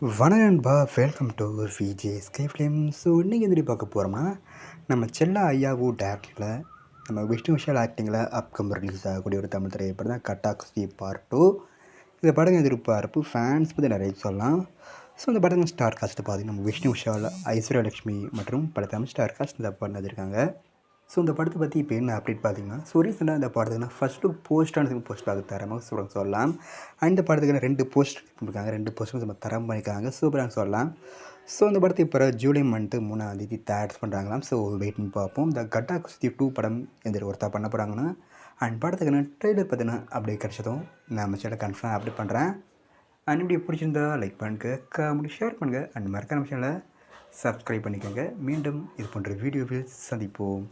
வணக்கம் நண்பா, welcome to VJ sky film. So இன்றைக்கி எதிரி பார்க்க போகிறோம்னா, நம்ம செல்ல ஐயாவு டேரக்டரில் நம்ம விஷ்ணு விஷால் ஆக்டிங்கில் அப்கமிங் ரிலீஸ் ஆகக்கூடிய ஒரு தமிழ் திரைப்படம் தான் கட்டா குஸ்தி பார்ட் 2. இந்த படம் எதிர்பார்ப்பு ஃபேன்ஸ் பற்றி நிறைய சொல்லலாம். ஸோ இந்த படத்தில் ஸ்டார் காஸ்ட்டு பார்த்திங்கன்னா நம்ம விஷ்ணு விஷால், ஐஸ்வர்யா லட்சுமி மற்றும் பல தமிழ் ஸ்டார் காஸ்ட் இந்த படம் வந்திருக்காங்க. ஸோ இந்த படத்தை பற்றி இப்போ என்ன அப்டேட் பார்த்தீங்கன்னா, ஸோ ரீசெண்டாக இந்த படத்துக்குன்னா ஃபஸ்ட் லுக் போஸ்டான போஸ்ட் பார்க்க தரமாக சொல்லலாம். இந்த படத்துக்கு 2 போஸ்ட் இருக்காங்க, 2 போஸ்ட்டும் நம்ம தரம் பண்ணியிருக்காங்க, சூப்பராக சொல்லலாம். ஸோ இந்த படத்தை இப்போ ஜூலை மந்த்து 3ஆம் தேதி தயார் பண்ணுறாங்களாம். ஸோ வெயிட் பண்ணி பார்ப்போம். இந்த கட்டா குஸ்தி 2 படம் எந்த ஒருத்தா பண்ண போகிறாங்கன்னா, படத்துக்கான ட்ரெய்லர் பார்த்தீங்கன்னா அப்படியே கிடச்சதும் நம்ம சேனல் கன்ஃபார்ம் அப்டேட் பண்ணுறேன். இப்படி பிடிச்சிருந்தா லைக் பண்ணுங்கள், கமெண்ட் ஷேர் பண்ணுங்கள், மறக்காம சேனலை சப்ஸ்கிரைப் பண்ணிக்கோங்க. மீண்டும் இது போன்ற வீடியோவில் சந்திப்போம்.